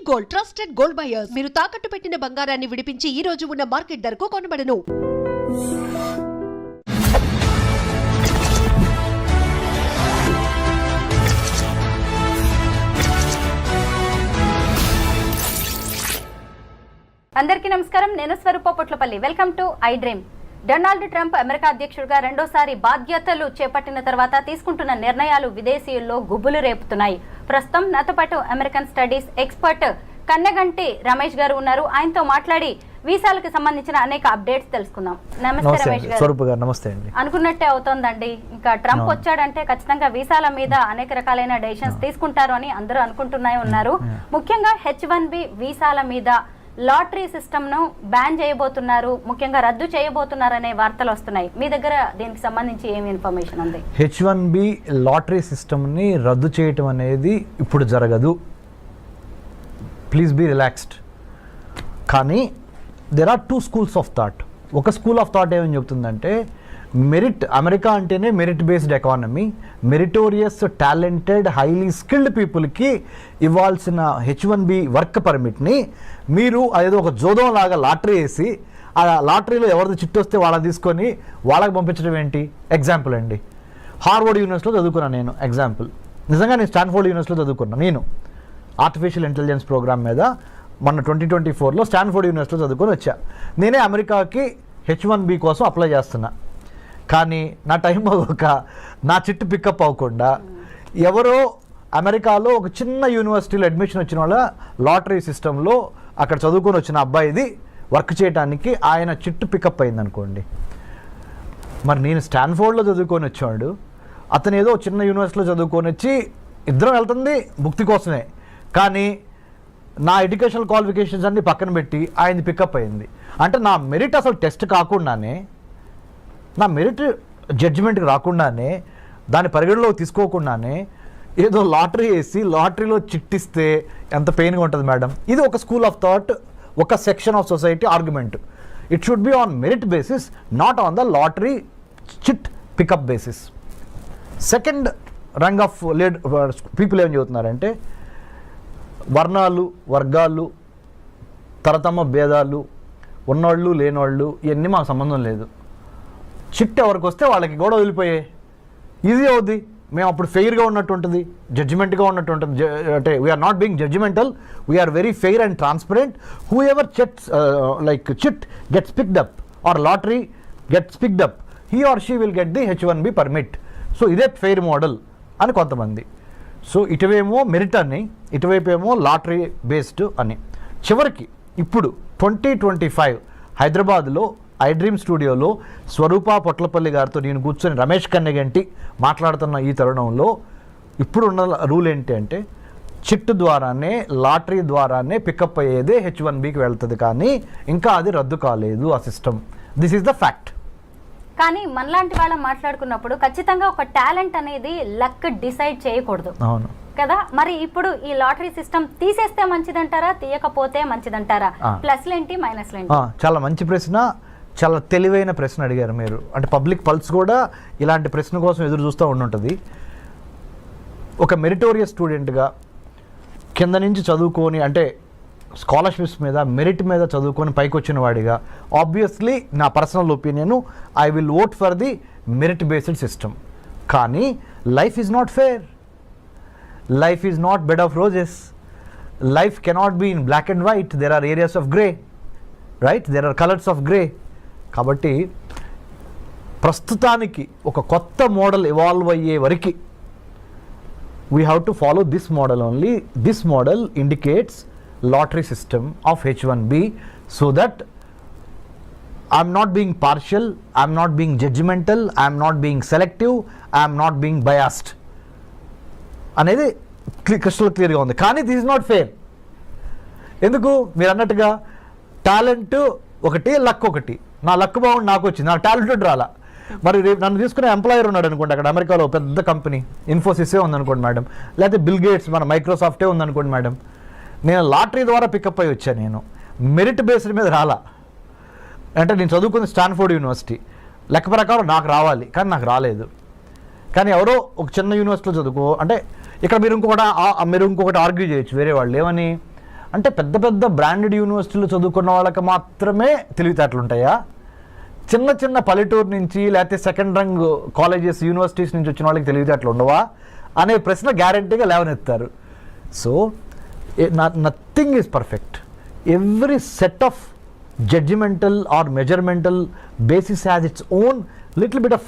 Gold, trusted gold buyers. మీరు తాకట్టు పెట్టిన బంగారాన్ని విడిపించి ఈ రోజు ఉన్న మార్కెట్ ధరకు కొనబడను. అందరికీ నమస్కారం. నేను Swaroopa Potlapalli. Welcome to I dream. Donald Trump America అధ్యక్షుడిగా రెండోసారి బాధ్యతలు చేపట్టిన తర్వాత తీసుకుంటున్న నిర్ణయాలు విదేశీయుల్లో గుబులు రేపుతున్నాయి. ప్రస్తుతం నాతో పాటు American studies expert Kannaganti Ramesh గారు ఉన్నారు. ఆయనతో మాట్లాడి వీసాలకు సంబంధించిన అనేక అప్డేట్స్ తెలుసుకుందాం. నమస్తే రమేష్ గారు. నమస్తే అండి. అనుకున్నట్టే అవుతోందండి. ఇంకా ట్రంప్ వచ్చాడంటే ఖచ్చితంగా వీసాల మీద అనేక రకాలైన డెసిషన్స్ తీసుకుంటారు అని అందరూ అనుకుంటూనే ఉన్నారు. ముఖ్యంగా H1B వీసాల మీద లాటరీ సిస్టమ్ ను బ్యాన్ చేయబోతున్నారు, ముఖ్యంగా రద్దు చేయబోతున్నారు అనే వార్తలు వస్తున్నాయి. మీ దగ్గర దీనికి సంబంధించి ఏమి ఇన్ఫర్మేషన్ ఉంది? H1B లాటరీ సిస్టమ్ని రద్దు చేయటం అనేది ఇప్పుడు జరగదు. Please be relaxed. కానీ there are 2 schools of thought. ఒక స్కూల్ ఆఫ్ థాట్ ఏమని చెప్తుందంటే, మెరిట్, అమెరికా అంటేనే merit based economy, meritorious talented highly skilled పీపుల్కి ఇవ్వాల్సిన H1B వర్క్ పర్మిట్ని మీరు అదేదో ఒక జోదం లాగా లాటరీ వేసి ఆ లాటరీలో ఎవరిది చిట్టు వస్తే వాళ్ళని తీసుకొని వాళ్ళకి పంపించడం ఏంటి? ఎగ్జాంపుల్ అండి, హార్వర్డ్ యూనివర్సిటీలో చదువుకున్నాను నేను. ఎగ్జాంపుల్, నిజంగా నేను స్టాన్ఫోర్డ్ యూనివర్సిటీలో చదువుకున్నాను. నేను ఆర్టిఫిషియల్ ఇంటెలిజెన్స్ ప్రోగ్రామ్ మీద మొన్న 2024లో స్టాన్ఫోర్డ్ యూనివర్సిటీలో చదువుకొని వచ్చా. నేనే అమెరికాకి H1B కోసం అప్లై చేస్తున్నా. కానీ నా టైం అవ్వక నా చిట్టు పికప్ అవ్వకుండా ఎవరో అమెరికాలో ఒక చిన్న యూనివర్సిటీలో అడ్మిషన్ వచ్చిన వాళ్ళ లాటరీ సిస్టంలో అక్కడ చదువుకొని వచ్చిన అబ్బాయిది వర్క్ చేయడానికి ఆయన చిట్టు పికప్ అయింది అనుకోండి. మరి నేను స్టాన్ఫోర్డ్లో చదువుకొని వచ్చాడు, అతను ఏదో చిన్న యూనివర్సిటీలో చదువుకొని వచ్చి ఇద్దరం వెళ్తుంది భుక్తి కోసమే. కానీ నా ఎడ్యుకేషనల్ క్వాలిఫికేషన్స్ అన్ని పక్కన పెట్టి ఆయనది పికప్ అయింది. అంటే నా మెరిట్ అసలు టెస్ట్ కాకుండానే, నా మెరిట్ జడ్జిమెంట్కి రాకుండానే, దాని పరిగణలో తీసుకోకుండానే ఏదో లాటరీ వేసి లాటరీలో చిట్టిస్తే ఎంత పెయిన్గా ఉంటుంది మేడం. ఇది ఒక స్కూల్ ఆఫ్ థాట్, ఒక section of society argument. It should be on merit basis, not on the lottery chit pickup basis. Second rung of people ఏం చెబుతున్నారంటే, వర్ణాలు, వర్గాలు, తరతమ భేదాలు, ఉన్నవాళ్ళు లేనివాళ్ళు, ఇవన్నీ మాకు సంబంధం లేదు. చిట్ ఎవరికి వస్తే వాళ్ళకి కూడా వదిలిపోయే ఈజీ అవుద్ది. మేము అప్పుడు ఫెయిర్గా ఉన్నట్టు ఉంటుంది, జడ్జిమెంట్గా ఉన్నట్టు ఉంటుంది. అంటే we're not being judgmental, we're very fair and transparent. Whoever like chit gets picked up or lottery gets picked up, he or she will get the H1B permit. So ఇదే fair model అని కొంతమంది. So ఇటువేమో merit అని, ఇటువైపు ఏమో lottery based అని. చివరికి ఇప్పుడు 2025 హైదరాబాద్లో ఐ డ్రీమ్ స్టూడియోలో స్వరూప పొట్లపల్లి గారితో నేను కూర్చొని రమేష్ కన్నగంటి మాట్లాడుతున్న ఈ తరుణంలో ఇప్పుడున్న రూల్ ఏంటి అంటే, చిట్టు ద్వారానే, లాటరీ ద్వారానే పికప్ అయ్యేదే H1Bకి వెళ్తుంది. కానీ ఇంకా అది రద్దు కాలేదు ఆ system. This is the fact. కానీ మనలాంటి వాళ్ళం మాట్లాడుకున్నప్పుడు ఖచ్చితంగా ఒక టాలెంట్ అనేది లక్ డిసైడ్ చేయకూడదు. అవును కదా. మరి ఇప్పుడు ఈ లాటరీ సిస్టమ్ తీసేస్తే మంచిదంటారా, తీయకపోతే మంచిదంటారా? ప్లస్లు ఏంటి, మైనస్లు ఏంటి? చాలా మంచి ప్రశ్న, చాలా తెలివైన ప్రశ్న అడిగారు మీరు. అంటే పబ్లిక్ పల్స్ కూడా ఇలాంటి ప్రశ్న కోసం ఎదురు చూస్తూ ఉండుంటుంది. ఒక మెరిటోరియస్ స్టూడెంట్గా కింద నుంచి చదువుకొని, అంటే స్కాలర్షిప్స్ మీద, మెరిట్ మీద చదువుకొని పైకి వచ్చిన వాడిగా, ఆబ్వియస్లీ నా personal opinion, I will vote for the merit based system. కానీ life is not fair. Life is not bed of roses. Life cannot be in black and white. There are areas of grey, right? There are colours of grey. కాబట్టి ప్రస్తుతానికి ఒక కొత్త model evolve అయ్యే వరకు we have to follow this model only. This model indicates lottery system of H1B, so that I'm not being partial, I'm not being judgmental, I'm not being selective, I'm not being biased అనేది crystal క్లియర్గా ఉంది. కానీ this is not fair. ఎందుకు? మీరు అన్నట్టుగా talent ఒకటి, luck ఒకటి. నా లక్ బాగుండి నాకు వచ్చింది, నా టాలెంటెడ్ రాలా. మరి రేపు నన్ను తీసుకునే ఎంప్లాయర్ ఉన్నాడు అనుకోండి, అక్కడ అమెరికాలో పెద్ద కంపెనీ ఇన్ఫోసిసే ఉందనుకోండి మేడం, లేకపోతే బిల్ గేట్స్, మన మైక్రోసాఫ్టే ఉందనుకోండి మేడం. నేను లాటరీ ద్వారా పికప్ అయ్యి వచ్చాను, నేను మెరిట్ బేస్డ్ మీద రాలా. అంటే నేను చదువుకుంది స్టాన్ఫోర్డ్ యూనివర్సిటీ, లెక్క ప్రకారం నాకు రావాలి, కానీ నాకు రాలేదు. కానీ ఎవరో ఒక చిన్న యూనివర్సిటీలో చదువుకో అంటే ఇక్కడ మీరు ఇంకొకటి ఆర్గ్యూ చేయొచ్చు వేరే వాళ్ళు ఏమని అంటే పెద్ద పెద్ద బ్రాండెడ్ యూనివర్సిటీలు చదువుకున్న వాళ్ళకి మాత్రమే తెలివితేటలు ఉంటాయా? చిన్న చిన్న పల్లెటూరు నుంచి లేకపోతే సెకండ్ రంగ్ కాలేజెస్ యూనివర్సిటీస్ నుంచి వచ్చిన వాళ్ళకి తెలివితేటలు ఉండవా అనే ప్రశ్న గ్యారంటీగా లేవనెత్తారు. So nothing is perfect. Every set of judgemental or measuremental basis has its own little bit of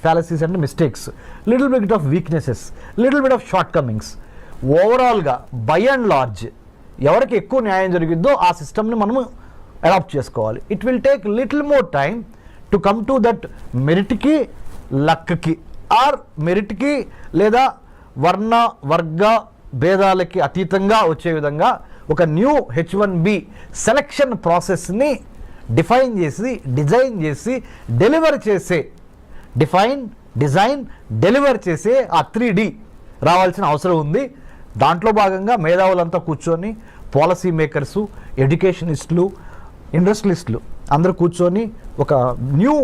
fallacies అంటే mistakes, little bit of weaknesses, little bit of short comings by and large ఎవరికి ఎక్కువ న్యాయం జరిగిద్దో ఆ సిస్టమ్ని మనము adapt చేసుకోవాలి. It will take little more time to come to that మెరిట్కి లక్కి ఆర్ మెరిట్కి లేదా వర్ణ వర్గ భేదాలకి అతీతంగా వచ్చే విధంగా ఒక న్యూ H1B సెలక్షన్ ప్రాసెస్ని డిఫైన్ చేసి డిజైన్ చేసి డెలివర్ చేసే డెలివర్ చేసే ఆ 3D రావాల్సిన అవసరం ఉంది. దాంట్లో భాగంగా మేధావులంతా కూర్చొని పాలసీ మేకర్సు, ఎడ్యుకేషనిస్టులు, ఇండస్ట్రియలిస్టులు అందరూ కూర్చొని ఒక న్యూ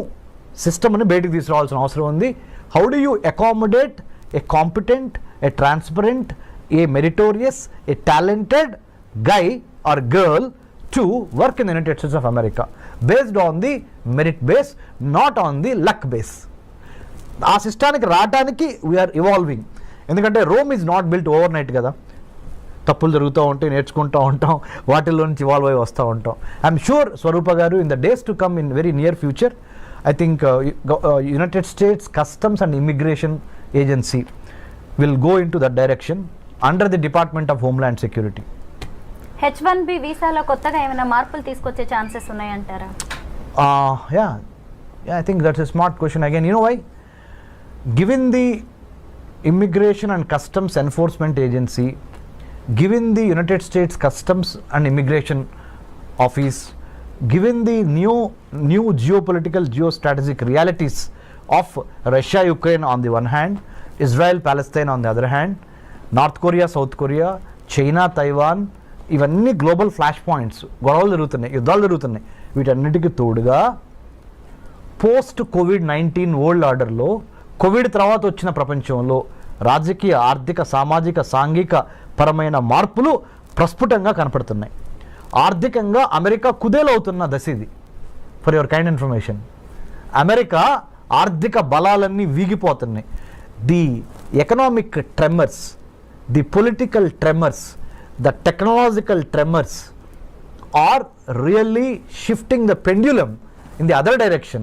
సిస్టమ్ని బయటికి తీసుకురావాల్సిన అవసరం ఉంది. How do you accommodate A competent, A transparent, A meritorious, A talented guy or girl to work in the United States of America based on the merit base, not on the luck base. ఆ సిస్టానికి రావడానికి we are evolving. ఎందుకంటే Rome is not built over night కదా. తప్పులు జరుగుతూ ఉంటాయి, నేర్చుకుంటూ ఉంటాం, వాటిల్లో నుంచి ఇవాల్వ్ అయి వస్తూ ఉంటాం. ఐఎమ్ షూర్ స్వరూప గారు in the days to come in very near future I think United states customs and immigration agency will go in to that direction under the department of homeland security. H1B వీసాలో కొత్తగా ఏమైనా మార్పులు తీసుకొచ్చే chances ఉన్నాయంటారా? Yeah, I think that's a smart question again. You know why? Given the Immigration and Customs Enforcement Agency, given the United States Customs and Immigration Office, given the new geopolitical, geostrategic realities of Russia, Ukraine on the one hand, Israel, Palestine on the other hand, North Korea, South Korea, China, Taiwan, ఇవన్నీ global flash points, గొడవలు జరుగుతున్నాయి, యుద్ధాలు జరుగుతున్నాయి. వీటన్నిటికీ తోడుగా post COVID-19 world ఆర్డర్లో Covid తర్వాత వచ్చిన ప్రపంచంలో రాజకీయ, ఆర్థిక, సామాజిక, సాంఘిక పరమైన మార్పులు ప్రస్ఫుటంగా కనపడుతున్నాయి. ఆర్థికంగా అమెరికా కుదేలవుతున్న దశ ఇది. For your kind information, America ఆర్థిక బలాలన్నీ వీగిపోతున్నాయి. The economic tremors, the political tremors, the technological tremors are really shifting the pendulum in the other direction.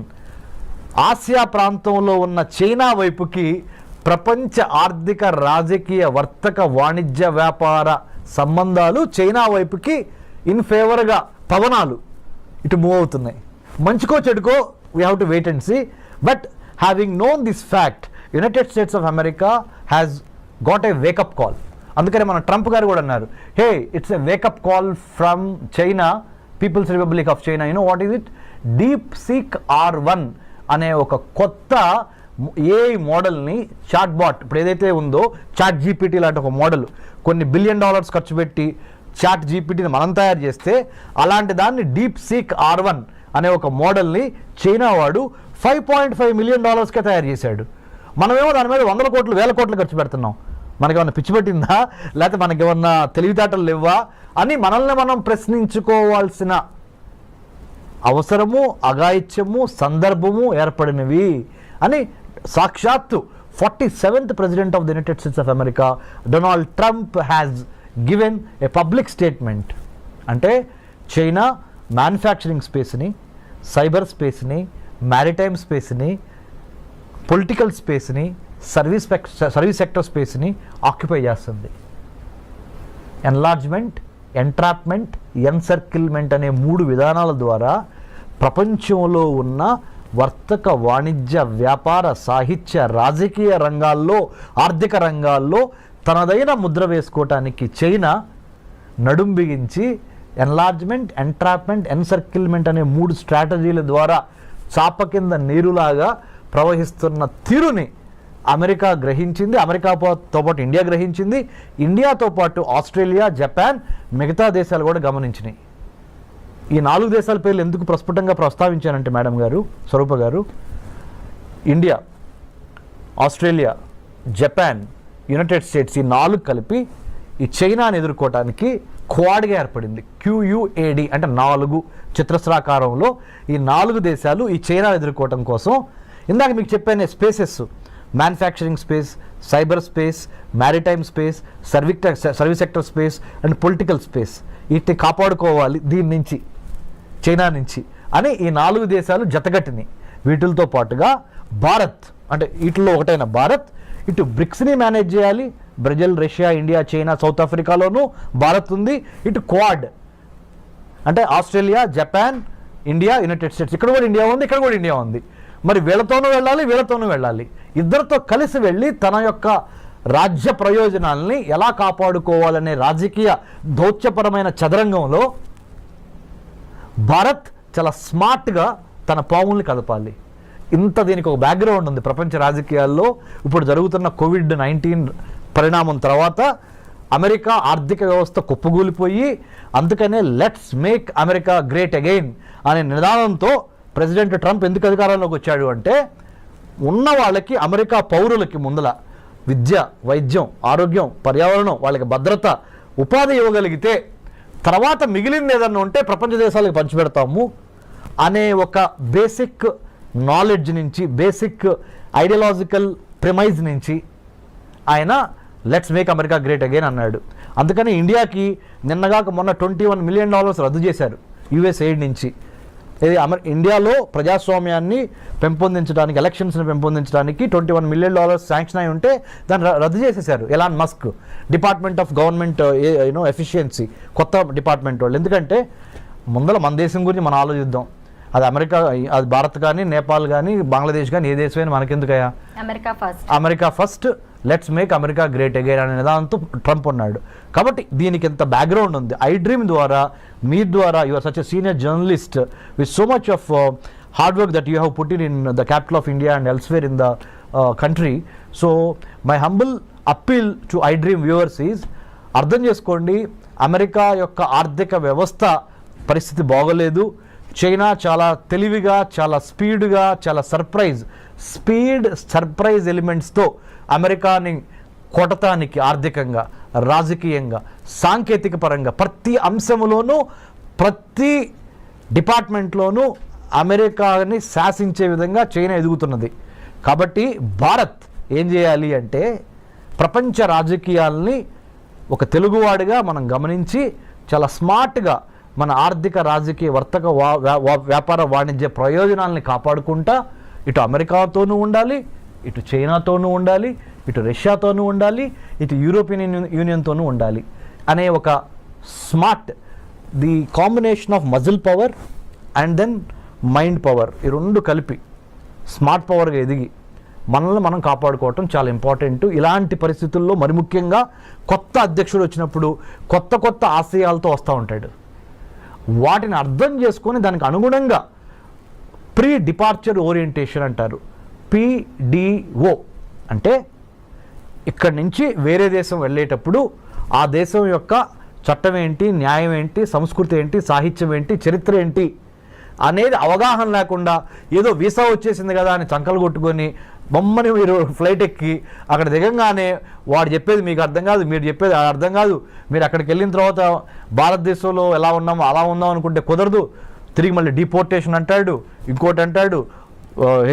Asia ప్రాంతంలో ఉన్న చైనా వైపుకి ప్రపంచ ఆర్థిక, రాజకీయ, వర్తక, వాణిజ్య, వ్యాపార సంబంధాలు చైనా వైపుకి ఇన్ ఫేవర్గా పవనాలు ఇటు మూవ్ అవుతున్నాయి. మంచికో చెడుకో we have to wait and see. But having known this fact, United States of America has got a wakeup call. అందుకనే మన ట్రంప్ గారు కూడా అన్నారు, hey it's a wakeup call from China, People's Republic of China. You know what is it? DeepSeek R1 అనే ఒక కొత్త AI మోడల్ని, chat bot ఇప్పుడు ఏదైతే ఉందో చాట్ జీపీటీ లాంటి ఒక మోడల్, కొన్ని $1 బిలియన్ ఖర్చు పెట్టి చాట్ జీపీటీని మనం తయారు చేస్తే, అలాంటి దాన్ని DeepSeek R1 అనే ఒక మోడల్ని చైనా వాడు $5.5 మిలియన్ తయారు చేశాడు. మనమేమో దాని మీద 100 కోట్లు 1000 కోట్లు ఖర్చు పెడుతున్నాం. మనకేమన్నా పిచ్చి పట్టిందా, లేకపోతే మనకేమన్నా తెలివితేటలు లేవా అని మనల్ని మనం ప్రశ్నించుకోవాల్సిన అవసరము, అఘాయిత్యము, సందర్భము ఏర్పడినవి అని సాక్షాత్తు 47th president of the United States of America Donald Trump has given a public statement. అంటే చైనా మ్యానుఫ్యాక్చరింగ్ స్పేస్ని, సైబర్ స్పేస్ని, మ్యారిటైమ్ స్పేస్ని, పొలిటికల్ స్పేస్ని, సర్వీస్ సెక్టర్ స్పేస్ని ఆక్యుపై చేస్తుంది. ఎన్లార్జ్మెంట్, ఎంట్రాప్మెంట్, ఎన్సర్కిల్మెంట్ అనే 3 విధానాల ద్వారా ప్రపంచంలో ఉన్న వర్తక, వాణిజ్య, వ్యాపార, సాహిత్య, రాజకీయ రంగాల్లో, ఆర్థిక రంగాల్లో తనదైన ముద్ర వేసుకోవటానికి చైనా నడుం బిగించి ఎన్లార్జ్మెంట్, ఎంట్రాప్మెంట్, ఎన్సర్కిల్మెంట్ అనే 3 స్ట్రాటజీల ద్వారా చాప కింద నీరులాగా ప్రవహిస్తున్న తీరుని అమెరికా గ్రహించింది. అమెరికాతో పాటు ఇండియా గ్రహించింది. ఇండియాతో పాటు ఆస్ట్రేలియా, జపాన్, మిగతా దేశాలు కూడా గమనించినాయి. ఈ 4 దేశాల పేర్లు ఎందుకు ప్రస్ఫుటంగా ప్రస్తావించానంటే మేడం గారు, స్వరూప గారు, India, Australia, Japan, United states ఈ 4 కలిపి ఈ చైనాని ఎదుర్కోవటానికి క్వాడ్గా ఏర్పడింది. QUAD అంటే 4 చతురస్రాకారంలో ఈ 4 దేశాలు ఈ చైనాని ఎదుర్కోవటం కోసం ఇందాక మీకు చెప్పాను spaces, manufacturing space, cyber space, maritime space, service sector space and political space, వీటిని కాపాడుకోవాలి దీని నుంచి, చైనా నుంచి అని ఈ 4 దేశాలు జతగట్టినాయి. వీటితో పాటుగా భారత్ అంటే వీటిలో ఒకటైన భారత్ ఇటు బ్రిక్స్ని మేనేజ్ చేయాలి. Brazil, Russia, India, China, south ఆఫ్రికాలోనూ భారత్ ఉంది. ఇటు క్వాడ్ అంటే Australia, Japan, India, United States, ఇక్కడ కూడా ఇండియా ఉంది, ఇక్కడ కూడా ఇండియా ఉంది. మరి వీళ్ళతోనూ వెళ్ళాలి, వీళ్ళతోనూ వెళ్ళాలి. ఇద్దరితో కలిసి వెళ్ళి తన యొక్క రాజ్య ప్రయోజనాల్ని ఎలా కాపాడుకోవాలనే రాజకీయ దౌత్యపరమైన చదరంగంలో భారత్ చాలా స్మార్ట్గా తన పావుల్ని కదపాలి. ఇంత దీనికి ఒక బ్యాక్గ్రౌండ్ ఉంది ప్రపంచ రాజకీయాల్లో. ఇప్పుడు జరుగుతున్న COVID-19 పరిణామం తర్వాత అమెరికా ఆర్థిక వ్యవస్థ కుప్పగూలిపోయి, అందుకనే let's make America great again అనే నినాదంతో ప్రెసిడెంట్ ట్రంప్ ఎందుకు అధికారంలోకి వచ్చాడు అంటే, ఉన్న వాళ్ళకి అమెరికా పౌరులకి ముందల విద్య, వైద్యం, ఆరోగ్యం, పర్యావరణం, వాళ్ళకి భద్రత, ఉపాధి ఇవ్వగలిగితే తర్వాత మిగిలింది ఏదన్నా ఉంటే ప్రపంచ దేశాలకు పంచిపెడతాము అనే ఒక బేసిక్ నాలెడ్జ్ నుంచి, బేసిక్ ఐడియాలజికల్ ప్రిమైజ్ నుంచి ఆయన let's make America great again అన్నాడు. అందుకని ఇండియాకి నిన్నగాక మొన్న $21 మిలియన్ రద్దు చేశారు US ఎయిడ్ నుంచి. ఇది ఇండియాలో ప్రజాస్వామ్యాన్ని పెంపొందించడానికి, ఎలక్షన్స్ని పెంపొందించడానికి $21 మిలియన్ శాంక్షన్ అయి ఉంటే దాన్ని రద్దు చేసేశారు Elon Musk, department of government efficiency, కొత్త డిపార్ట్మెంట్ వాళ్ళు. ఎందుకంటే ముందర మన దేశం గురించి మనం ఆలోచిద్దాం. అది అమెరికా, అది భారత్ కానీ, నేపాల్ కానీ, బంగ్లాదేశ్ కానీ, ఏ దేశమైనా మనకెందుకయ్యా, America first, let's make America great again అనే నిదానంతో ట్రంప్ ఉన్నాడు. కాబట్టి దీనికి ఎంత బ్యాక్గ్రౌండ్ ఉంది. ఐ డ్రీమ్ ద్వారా, మీ ద్వారా, you are such a senior journalist with so much of hard work that you have put in the capital of India and elsewhere in the country. So my humble appeal to I dream viewers is, అర్థం చేసుకోండి, America యొక్క ఆర్థిక వ్యవస్థ పరిస్థితి బాగోలేదు. China చాలా తెలివిగా, చాలా స్పీడ్గా, చాలా సర్ప్రైజ్ ఎలిమెంట్స్తో అమెరికాని కొట్టడానికి ఆర్థికంగా, రాజకీయంగా, సాంకేతిక పరంగా ప్రతి అంశంలోనూ, ప్రతి డిపార్ట్మెంట్లోనూ అమెరికాని శాసించే విధంగా చైనా ఎదుగుతున్నది. కాబట్టి భారత్ ఏం చేయాలి అంటే, ప్రపంచ రాజకీయాల్ని ఒక తెలుగువాడిగా మనం గమనించి చాలా స్మార్ట్గా మన ఆర్థిక, రాజకీయ, వర్తక, వ్యాపార, వాణిజ్య ప్రయోజనాలని కాపాడుకుంటా ఇటు అమెరికాతోనూ ఉండాలి, ఇటు చైనాతోనూ ఉండాలి, ఇటు రష్యాతోనూ ఉండాలి, ఇటు యూరోపియన్ యూనియన్తోనూ ఉండాలి అనే ఒక smart, the combination of muscle power and then mind power, ఈ రెండు కలిపి స్మార్ట్ పవర్గా ఎదిగి మనల్ని మనం కాపాడుకోవటం చాలా ఇంపార్టెంట్. ఇలాంటి పరిస్థితుల్లో మరి ముఖ్యంగా కొత్త అధ్యక్షుడు వచ్చినప్పుడు కొత్త ఆశయాలతో వస్తూ ఉంటాడు. వాటిని అర్థం చేసుకొని దానికి అనుగుణంగా ప్రీ డిపార్చర్ ఓరియంటేషన్ అంటారు, PDO అంటే ఇక్కడి నుంచి వేరే దేశం వెళ్ళేటప్పుడు ఆ దేశం యొక్క చట్టం ఏంటి, న్యాయం ఏంటి, సంస్కృతి ఏంటి, సాహిత్యం ఏంటి, చరిత్ర ఏంటి అనేది అవగాహన లేకుండా ఏదో వీసా వచ్చేసింది కదా అని చంకలు కొట్టుకొని బొమ్మని మీరు ఫ్లైట్ ఎక్కి అక్కడ దిగంగానే వాడు చెప్పేది మీకు అర్థం కాదు, మీరు చెప్పేది అర్థం కాదు, మీరు అక్కడికి వెళ్ళిన తర్వాత భారతదేశంలో ఎలా ఉన్నామో అలా ఉందాం అనుకుంటే కుదరదు, తిరిగి మళ్ళీ డిపోర్టేషన్ అంటాడు, ఇంకోటి అంటాడు,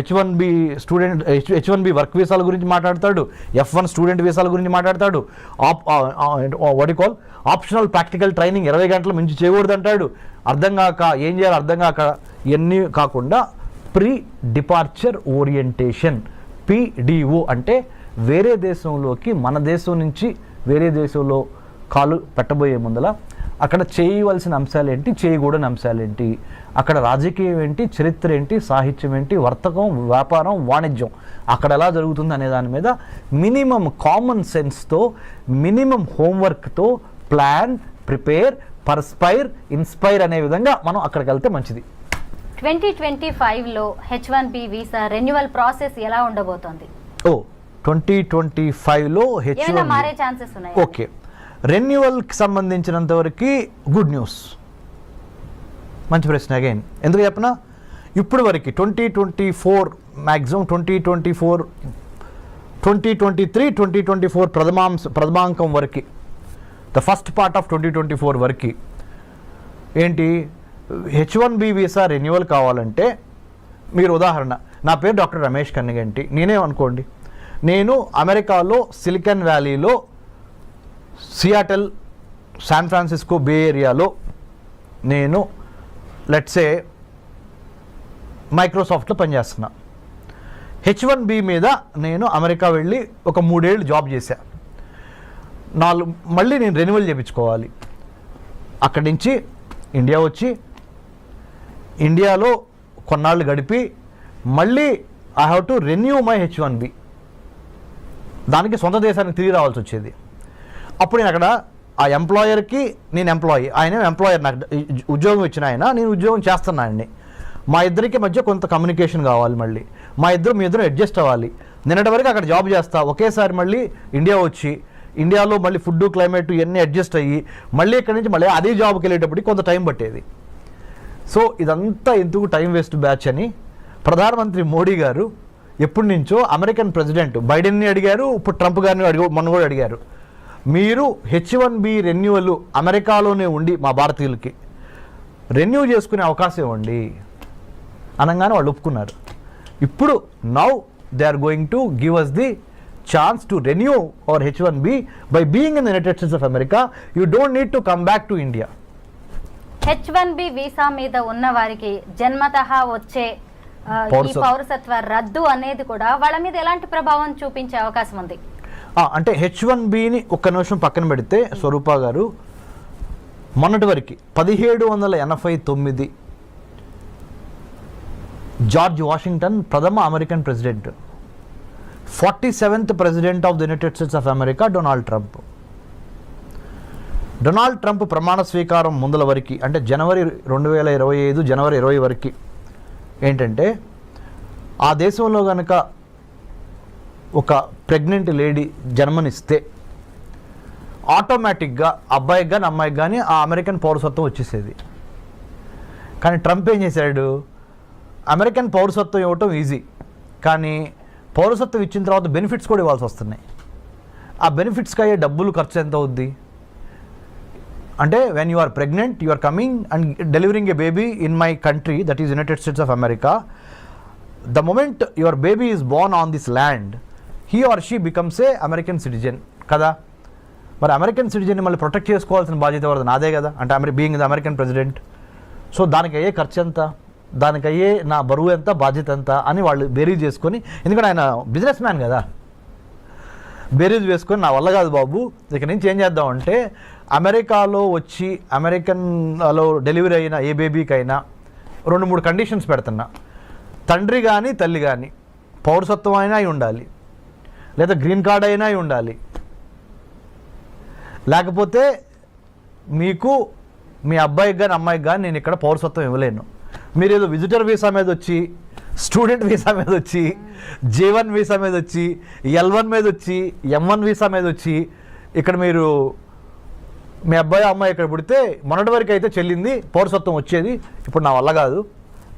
H1B వర్క్ వీసాల గురించి మాట్లాడతాడు, F1 స్టూడెంట్ వీసాల గురించి మాట్లాడతాడు, ఆప్షనల్ ప్రాక్టికల్ ట్రైనింగ్ 20 గంటల మించి చేయకూడదు అంటాడు. అర్థం కాక ఏం చేయాలో అర్థం కాక ఇవన్నీ కాకుండా ప్రీ డిపార్చర్ ఓరియంటేషన్, PDO అంటే వేరే దేశంలోకి, మన దేశం నుంచి వేరే దేశంలో కాలు పెట్టబోయే ముందల అక్కడ చేయవలసిన అంశాలు ఏంటి, చేయకూడని అంశాలు ఏంటి, అక్కడ రాజకీయం ఏంటి, చరిత్ర ఏంటి, సాహిత్యం ఏంటి, వర్తకం, వ్యాపారం, వాణిజ్యం అక్కడ ఎలా జరుగుతుంది అనే దాని మీద మినిమం కామన్ సెన్స్తో, మినిమం హోంవర్క్తో ప్లాన్, ప్రిపేర్, పర్స్పైర్, ఇన్స్పైర్ అనే విధంగా మనం అక్కడికి వెళ్తే మంచిది. 2025లో H1B వీసా రెన్యువల్ ప్రాసెస్ ఎలా ఉండబోతోంది? 2025లో ఏమైనా మారే ఛాన్సెస్ ఉన్నాయి? ఓకే, రెన్యువల్కి సంబంధించినంత వరకు గుడ్ న్యూస్. మంచి ప్రశ్న అగైన్. ఎందుకు చెప్పనా, ఇప్పుడు వరకు 2024 మ్యాక్సిమం 2023, 2024 ప్రథమాంకం వరకు ద ఫస్ట్ పార్ట్ ఆఫ్ 2024 వరకు ఏంటి, H1B వీసా రెన్యువల్ కావాలంటే మీరు ఉదాహరణ, నా పేరు డాక్టర్ రమేష్ కన్నిగంటి, నేనే అనుకోండి, నేను అమెరికాలో సిలికాన్ వ్యాలీలో సియాటల్, శాన్ ఫ్రాన్సిస్కో, బే ఏరియాలో నేను లెట్సే మైక్రోసాఫ్ట్లో పనిచేస్తున్నా. H1B మీద నేను అమెరికా వెళ్ళి ఒక 3 ఏళ్ళు జాబ్ చేశా. మళ్ళీ నేను రెన్యువల్ చేయించుకోవాలి. అక్కడి నుంచి ఇండియా వచ్చి ఇండియాలో కొన్నాళ్ళు గడిపి మళ్ళీ I have to renew my H1B. దానికి సొంత దేశానికి తిరిగి రావాల్సి వచ్చేది. అప్పుడు నేను అక్కడ ఆ ఎంప్లాయర్కి నేను ఎంప్లాయీ, ఆయన ఎంప్లాయర్, నాకు ఉద్యోగం ఇచ్చిన ఆయన, నేను ఉద్యోగం చేస్తున్నా ఆయన్ని. మా ఇద్దరికి మధ్య కొంత కమ్యూనికేషన్ కావాలి, మళ్ళీ మీ ఇద్దరు అడ్జస్ట్ అవ్వాలి. నిన్నటి వరకు అక్కడ జాబ్ చేస్తా, ఒకేసారి మళ్ళీ ఇండియా వచ్చి ఇండియాలో మళ్ళీ ఫుడ్, క్లైమేట్ ఇవన్నీ అడ్జస్ట్ అయ్యి మళ్ళీ ఇక్కడి నుంచి మళ్ళీ అదే జాబ్కి వెళ్ళేటప్పటికి కొంత టైం పట్టేది. సో ఇదంతా ఎందుకు టైం వేస్ట్ బ్యాచ్ అని ప్రధానమంత్రి మోడీ గారు ఎప్పటి నుంచో అమెరికన్ ప్రెసిడెంట్ బైడెన్ని అడిగారు, ఇప్పుడు ట్రంప్ గారిని మొన్న కూడా అడిగారు, మీరు H1B రెన్యువల్ అమెరికాలోనే ఉండి మా భారతీయులకి రెన్యూ చేసుకునే అవకాశం ఇవ్వండి అనగానే వాళ్ళు ఒప్పుకున్నారు. ఇప్పుడు now they are going to give us the chance to renew our H1B by being in the United States of America. You don't need to come back to India. H1B visa మీద ఉన్న వారికి జన్మతః వచ్చే ఈ పౌరసత్వ రద్దు అనేది కూడా వాళ్ళ మీద ఎలాంటి ప్రభావం చూపించే అవకాశం ఉంది? అంటే H1Bని ఒక్క నిమిషం పక్కన పెడితే స్వరూప గారు, మొన్నటి వరకు 1789 జార్జ్ వాషింగ్టన్ ప్రథమ American president, 47th president of the United States of America Donald Trump. Donald Trump ప్రమాణ స్వీకారం ముందల వరకు, అంటే జనవరి 2025 జనవరి 20 వరకు ఏంటంటే, ఆ దేశంలో కనుక ఒక ప్రెగ్నెంట్ లేడీ జన్మనిస్తే ఆటోమేటిక్గా అబ్బాయికి కానీ అమ్మాయికి కానీ ఆ అమెరికన్ పౌరసత్వం వచ్చేసేది. కానీ ట్రంప్ ఏం చేశాడు, అమెరికన్ పౌరసత్వం ఇవ్వటం ఈజీ, కానీ పౌరసత్వం ఇచ్చిన తర్వాత బెనిఫిట్స్ కూడా ఇవ్వాల్సి వస్తున్నాయి. ఆ బెనిఫిట్స్కి అయ్యే డబ్బులు ఖర్చు ఎంత అవుద్ది అంటే, when you are pregnant, you are coming and delivering a baby in my country, that is United States of America, the moment your baby is born on this land, he or she becomes a American citizen కదా. మరి American సిటిజన్ని మళ్ళీ protect చేసుకోవాల్సిన బాధ్యత ఎవరిది? నాదే కదా, అంటే being the American president. So దానికి అయ్యే ఖర్చు ఎంత, దానికి అయ్యే నా బరువు ఎంత, బాధ్యత ఎంత అని వాళ్ళు బేరీజ్ చేసుకొని, ఎందుకంటే ఆయన బిజినెస్ మ్యాన్ కదా, బేరీజ్ వేసుకొని నా వల్ల కాదు బాబు, ఇక నుంచి ఏం చేద్దామంటే అమెరికాలో వచ్చి అమెరికన్లో డెలివరీ అయిన ఏ బేబీకైనా 2-3 కండిషన్స్ పెడుతున్నా. తండ్రి కానీ తల్లి కానీ పౌరసత్వం అయినా అయి ఉండాలి, లేదా గ్రీన్ కార్డ్ అయినా అయి ఉండాలి, లేకపోతే మీకు మీ అబ్బాయికి కానీ అమ్మాయికి కానీ నేను ఇక్కడ పౌరసత్వం ఇవ్వలేను. మీరు ఏదో విజిటర్ వీసా మీద వచ్చి, స్టూడెంట్ వీసా మీద వచ్చి, J1 వీసా మీద వచ్చి, L1 మీద వచ్చి, M1 వీసా మీద వచ్చి ఇక్కడ మీరు మీ అబ్బాయి అమ్మాయి ఇక్కడ పుడితే మొన్నటి వరకు అయితే చెల్లింది, పౌరసత్వం వచ్చేది, ఇప్పుడు నా వల్ల కాదు.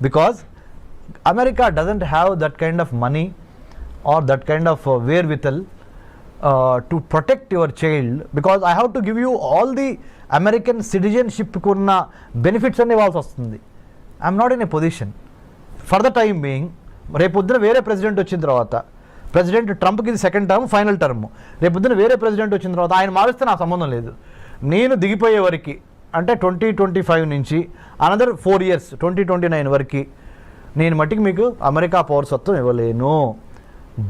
Because America doesn't have that kind of money or that kind of wherewithal to protect your child, because I have to give you all the American సిటిజన్షిప్కి ఉన్న బెనిఫిట్స్ అన్నీ ఇవ్వాల్సి వస్తుంది. I'm not in a position for the time being. రేపొద్దున వేరే president వచ్చిన తర్వాత, president ట్రంప్కి ఇది సెకండ్ టర్మ్, ఫైనల్ టర్మ్, రేపొద్దున వేరే ప్రెసిడెంట్ వచ్చిన తర్వాత ఆయన మారిస్తే నాకు సంబంధం లేదు. నేను దిగిపోయే వరకు, అంటే 2025 నుంచి అనదర్ 4 years 2029 వరకు నేను మట్టికి మీకు అమెరికా పౌరసత్వం ఇవ్వలేను.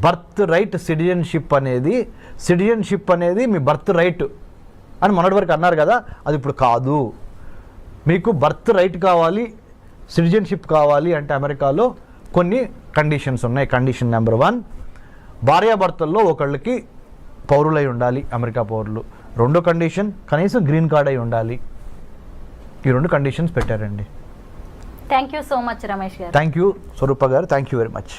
బర్త్ రైట్ సిటిజన్షిప్ అనేది మీ బర్త్ రైట్ అని మొన్నటి వరకు అన్నారు కదా, అది ఇప్పుడు కాదు. మీకు బర్త్ రైట్ కావాలి, సిటిజన్షిప్ కావాలి అంటే అమెరికాలో కొన్ని కండిషన్స్ ఉన్నాయి. కండిషన్ నెంబర్ 1, భార్యాభర్తల్లో ఒకళ్ళకి పౌరులై ఉండాలి, అమెరికా పౌరులు. రెండో కండిషన్, కనీసం గ్రీన్ కార్డ్ అయి ఉండాలి. ఈ 2 కండిషన్స్ పెట్టారండి. Thank you so much Ramesh గారు. థ్యాంక్ యూ స్వరూప గారు, థ్యాంక్ యూ వెరీ మచ్.